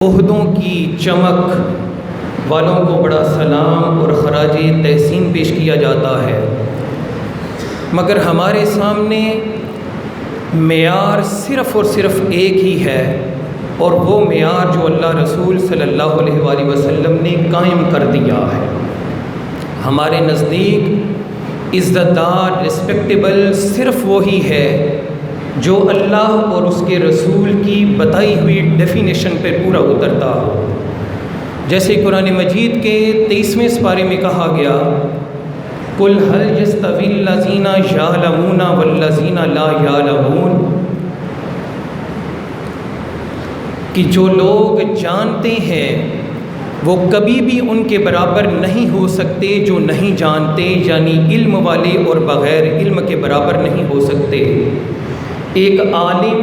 عہدوں کی چمک والوں کو بڑا سلام اور خراج تحسین پیش کیا جاتا ہے، مگر ہمارے سامنے معیار صرف اور صرف ایک ہی ہے، اور وہ معیار جو اللہ رسول صلی اللہ علیہ وآلہ وسلم نے قائم کر دیا ہے۔ ہمارے نزدیک عزت دار، رسپیکٹیبل صرف وہی ہے جو اللہ اور اس کے رسول کی بتائی ہوئی ڈیفینیشن پہ پورا اترتا ہو۔ جیسے قرآن مجید کے 23ویں سپارے میں کہا گیا، قُلْ هَلْ يَسْتَوِي الَّذِينَ يَعْلَمُونَ وَالَّذِينَ لَا يَعْلَمُونَ، کہ جو لوگ جانتے ہیں وہ کبھی بھی ان کے برابر نہیں ہو سکتے جو نہیں جانتے، یعنی علم والے اور بغیر علم کے برابر نہیں ہو سکتے۔ ایک عالم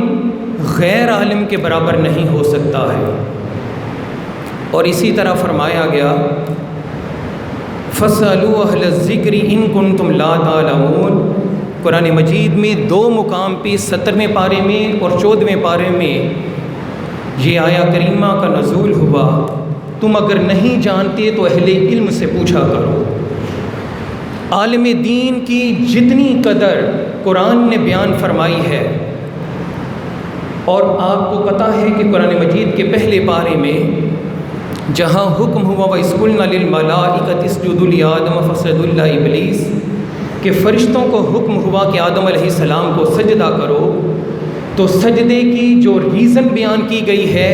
غیر عالم کے برابر نہیں ہو سکتا ہے۔ اور اسی طرح فرمایا گیا، فَاسْأَلُوا أَهْلَ الذِّكْرِ إِن كُنتُمْ لَا تَعْلَمُونَ۔ قرآن مجید میں 2 مقام پہ 17ویں پارے میں اور 14ویں پارے میں یہ آیا کریمہ کا نزول ہوا، تم اگر نہیں جانتے تو اہل علم سے پوچھا کرو۔ عالم دین کی جتنی قدر قرآن نے بیان فرمائی ہے، اور آپ کو پتہ ہے کہ قرآن مجید کے پہلے پارے میں جہاں حکم ہوا وَإِذْ قُلْنَا لِلْمَلَائِكَةِ اسْجُدُوا لِآدَمَ فَسَجَدُوا إِلَّا إِبْلِيسَ، کہ فرشتوں کو حکم ہوا کہ آدم علیہ السلام کو سجدہ کرو، تو سجدے کی جو ریزن بیان کی گئی ہے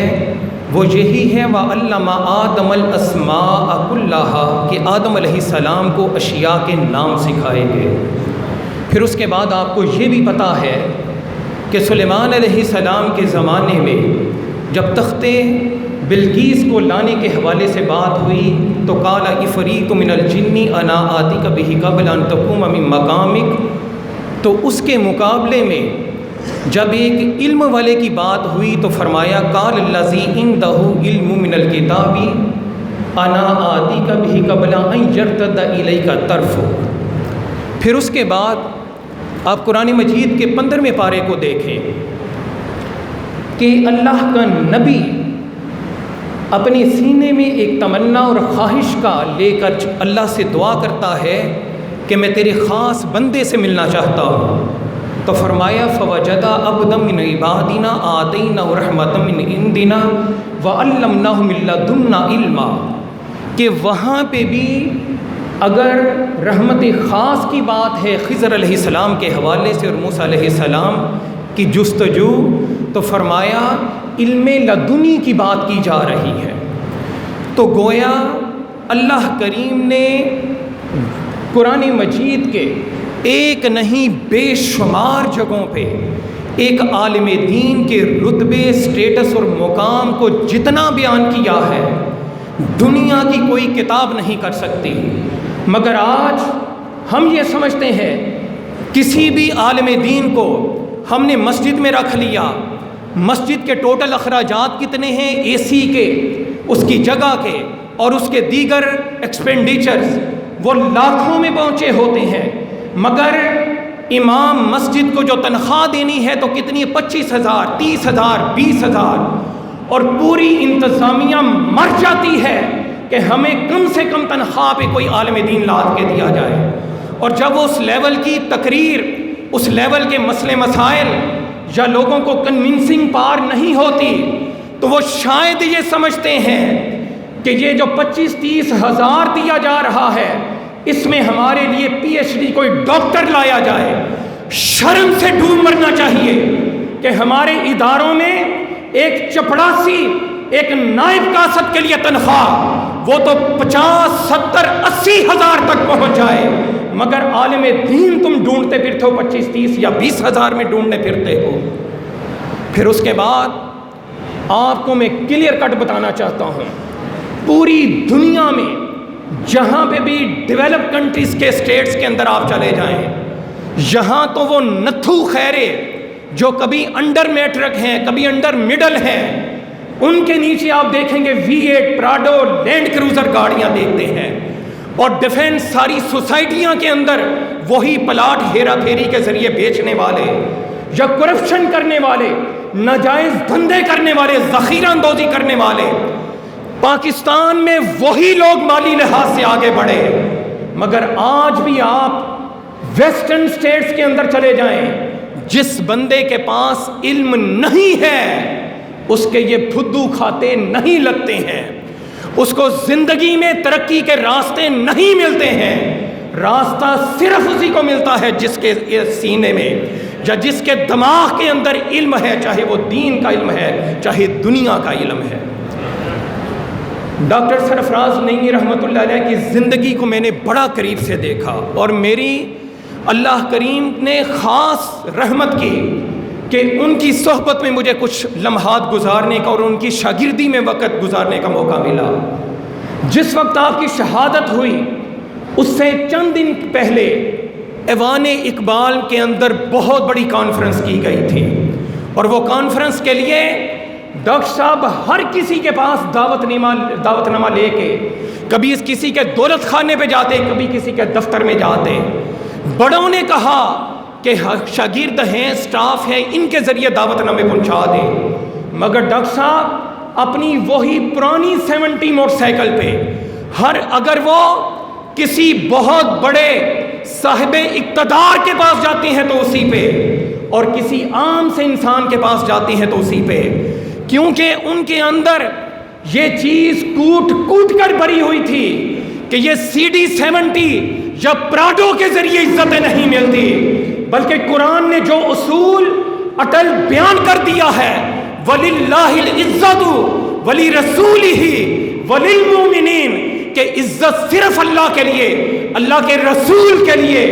وہ یہی ہے، وَعَلَّمَ آدَمَ الْأَسْمَاءَ كُلَّهَا، کہ آدم علیہ السلام کو اشیاء کے نام سکھائے گئے۔ پھر اس کے بعد آپ کو یہ بھی پتہ ہے کہ سلیمان علیہ السلام کے زمانے میں جب تخت بلقیس کو لانے کے حوالے سے بات ہوئی تو قال عفریت من الجن انا آتیک بہ قبل ان تقوم من مقامک، تو اس کے مقابلے میں جب ایک علم والے کی بات ہوئی تو فرمایا قال الذی عندہ علم من الکتاب انا آتیک بہ قبل ان یرتد الیک طرفک۔ پھر اس کے بعد آپ قرآن مجید کے 15ویں پارے کو دیکھیں کہ اللہ کا نبی اپنے سینے میں ایک تمنا اور خواہش کا لے کر اللہ سے دعا کرتا ہے کہ میں تیرے خاص بندے سے ملنا چاہتا ہوں، تو فرمایا فَوَجَدَ عَبْدًا مِّنْ عِبَادِنَا آتَيْنَاهُ رَحْمَةً مِّنْ عِنْدِنَا وَعَلَّمْنَاهُ مِن لَّدُنَّا عِلْمًا، کہ وہاں پہ بھی اگر رحمت خاص کی بات ہے خضر علیہ السلام کے حوالے سے اور موسیٰ علیہ السلام کی جستجو، تو فرمایا علم لدنی کی بات کی جا رہی ہے۔ تو گویا اللہ کریم نے قرآن مجید کے ایک نہیں بے شمار جگہوں پہ ایک عالم دین کے رتبے، سٹیٹس اور مقام کو جتنا بیان کیا ہے دنیا کی کوئی کتاب نہیں کر سکتی۔ مگر آج ہم یہ سمجھتے ہیں کسی بھی عالم دین کو ہم نے مسجد میں رکھ لیا، مسجد کے ٹوٹل اخراجات کتنے ہیں، اے سی کے، اس کی جگہ کے اور اس کے دیگر ایکسپینڈیچرز وہ لاکھوں میں پہنچے ہوتے ہیں، مگر امام مسجد کو جو تنخواہ دینی ہے تو کتنی 25,000 30,000 20,000، اور پوری انتظامیہ مر جاتی ہے کہ ہمیں کم سے کم تنخواہ پہ کوئی عالم دین لاد کے دیا جائے۔ اور جب اس لیول کی تقریر، اس لیول کے مسئلے مسائل یا لوگوں کو کنونسنگ پار نہیں ہوتی تو وہ شاید یہ سمجھتے ہیں کہ یہ جو 25-30 ہزار دیا جا رہا ہے اس میں ہمارے لیے پی ایچ ڈی کوئی ڈاکٹر لایا جائے۔ شرم سے ڈوب مرنا چاہیے کہ ہمارے اداروں میں ایک چپڑاسی، ایک نائب کاسد کے لیے تنخواہ وہ تو 50 70 80 ہزار تک پہنچ جائے، مگر عالم دین تم ڈھونڈتے پھرتے ہو 25 30 یا 20 ہزار میں ڈھونڈنے پھرتے ہو۔ پھر اس کے بعد آپ کو میں کلیئر کٹ بتانا چاہتا ہوں، پوری دنیا میں جہاں پہ بھی ڈیولپ کنٹریز کے اسٹیٹس کے اندر آپ چلے جائیں، یہاں تو وہ نتھو خیرے جو کبھی انڈر میٹرک ہیں، کبھی انڈر مڈل ہیں، ان کے نیچے آپ دیکھیں گے V8 پراڈو لینڈ کروزر گاڑیاں دیکھتے ہیں، اور ڈیفینس ساری سوسائٹیاں کے اندر وہی پلاٹ ہیرا پھیری کے ذریعے بیچنے والے یا کرپشن کرنے والے ناجائز دھندے کرنے والے، ذخیرہ اندوزی کرنے والے، پاکستان میں وہی لوگ مالی لحاظ سے آگے بڑھے. مگر آج بھی آپ ویسٹرن سٹیٹس کے اندر چلے جائیں، جس بندے کے پاس علم نہیں ہے اس کے یہ پھدو کھاتے نہیں لگتے ہیں، اس کو زندگی میں ترقی کے راستے نہیں ملتے ہیں. راستہ صرف اسی کو ملتا ہے جس کے سینے میں یا جس کے دماغ کے اندر علم ہے، چاہے وہ دین کا علم ہے چاہے دنیا کا علم ہے. ڈاکٹر سرفراز نعیمی رحمۃ اللہ علیہ کی زندگی کو میں نے بڑا قریب سے دیکھا، اور میری اللہ کریم نے خاص رحمت کی کہ ان کی صحبت میں مجھے کچھ لمحات گزارنے کا اور ان کی شاگردی میں وقت گزارنے کا موقع ملا. جس وقت آپ کی شہادت ہوئی اس سے چند دن پہلے ایوان اقبال کے اندر بہت بڑی کانفرنس کی گئی تھی، اور وہ کانفرنس کے لیے ڈاکٹر صاحب ہر کسی کے پاس دعوت نامہ لے کے کبھی کسی کے دولت خانے پہ جاتے، کبھی کسی کے دفتر میں جاتے. بڑوں نے کہا کہ شاگرد ہیں، سٹاف ہیں، ان کے ذریعے دعوت نامے پہنچا دیں. مگر ڈاکٹر صاحب اپنی وہی پرانی 70 موٹر سائیکل پہ اگر وہ کسی بہت بڑے صاحب اقتدار کے پاس جاتے ہیں تو اسی پہ، اور کسی عام سے انسان کے پاس جاتے ہیں تو اسی پہ، کیونکہ ان کے اندر یہ چیز کوٹ کر بھری ہوئی تھی کہ یہ CD70 یا پراڈو کے ذریعے عزتیں نہیں ملتی، بلکہ قرآن نے جو اصول اٹل بیان کر دیا ہے، وَلِلَّهِ الْعِزَّةُ وَلِرَسُولِهِ وَلِلْمُؤْمِنِينَ، کہ عزت صرف اللہ کے لیے، اللہ کے رسول کے لیے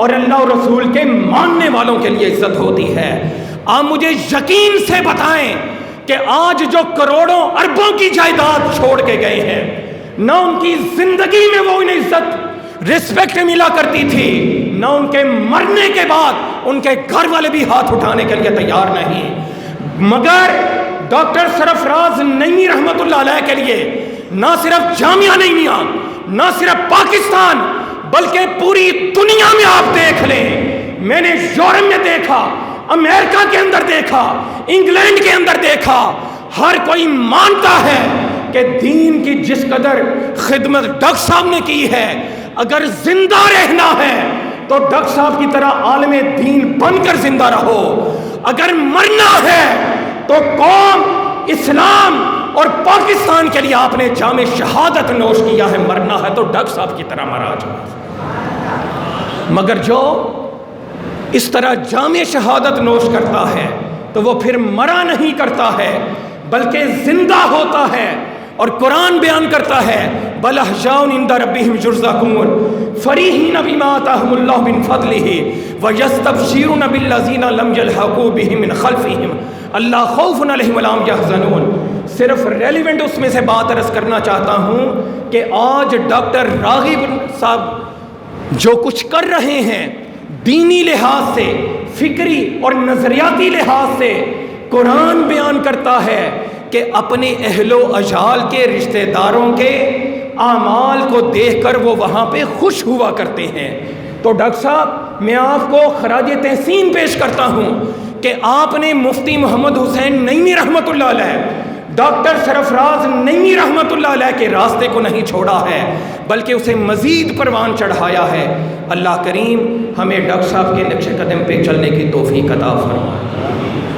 اور اللہ اور رسول کے ماننے والوں کے لیے عزت ہوتی ہے. آپ مجھے یقین سے بتائیں کہ آج جو کروڑوں اربوں کی جائیداد چھوڑ کے گئے ہیں، نہ ان کی زندگی میں وہ انہیں عزت رسپیکٹ ملا کرتی تھی، نہ ان کے مرنے کے بعد ان کے گھر والے بھی ہاتھ اٹھانے کے لیے تیار نہیں. مگر ڈاکٹر سرفراز نعیمی رحمت اللہ علیہ کے لیے نہ صرف جامعہ نعیمیہ، نہ صرف پاکستان، بلکہ پوری دنیا میں آپ دیکھ لیں، میں نے یورپ میں دیکھا، امریکہ کے اندر دیکھا، انگلینڈ کے اندر دیکھا، ہر کوئی مانتا ہے کہ دین کی جس قدر خدمت ڈاکٹر صاحب نے کی ہے، اگر زندہ رہنا ہے تو ڈاکٹر صاحب کی طرح عالم دین بن کر زندہ رہو. اگر مرنا ہے تو قوم، اسلام اور پاکستان کے لیے آپ نے جام شہادت نوش کیا ہے، مرنا ہے تو ڈاکٹر صاحب کی طرح مرا جائے. مگر جو اس طرح جام شہادت نوش کرتا ہے تو وہ پھر مرا نہیں کرتا ہے بلکہ زندہ ہوتا ہے. اور قرآن بیان کرتا ہے بل احیاء عند ربہم یرزقون فریحین بما آتاہم اللہ من فضلہ ویستبشرون بالذین لم یلحقوا بہم من خلفہم اللہ خوف علیہم ولا هم یحزنون. صرف ریلیونٹ اس میں سے بات عرض کرنا چاہتا ہوں کہ آج ڈاکٹر راغب صاحب جو کچھ کر رہے ہیں دینی لحاظ سے، فکری اور نظریاتی لحاظ سے، قرآن بیان کرتا ہے کہ اپنے اہل و عیال کے رشتہ داروں کے اعمال کو دیکھ کر وہ وہاں پہ خوش ہوا کرتے ہیں. تو ڈاکٹر صاحب میں آپ کو خراج تحسین پیش کرتا ہوں کہ آپ نے مفتی محمد حسین نعیمی رحمۃ اللہ علیہ، ڈاکٹر سرفراز نعیمی رحمۃ اللہ علیہ کے راستے کو نہیں چھوڑا ہے بلکہ اسے مزید پروان چڑھایا ہے. اللہ کریم ہمیں ڈاکٹر صاحب کے نقش قدم پہ چلنے کی توفیق عطا فرمائے.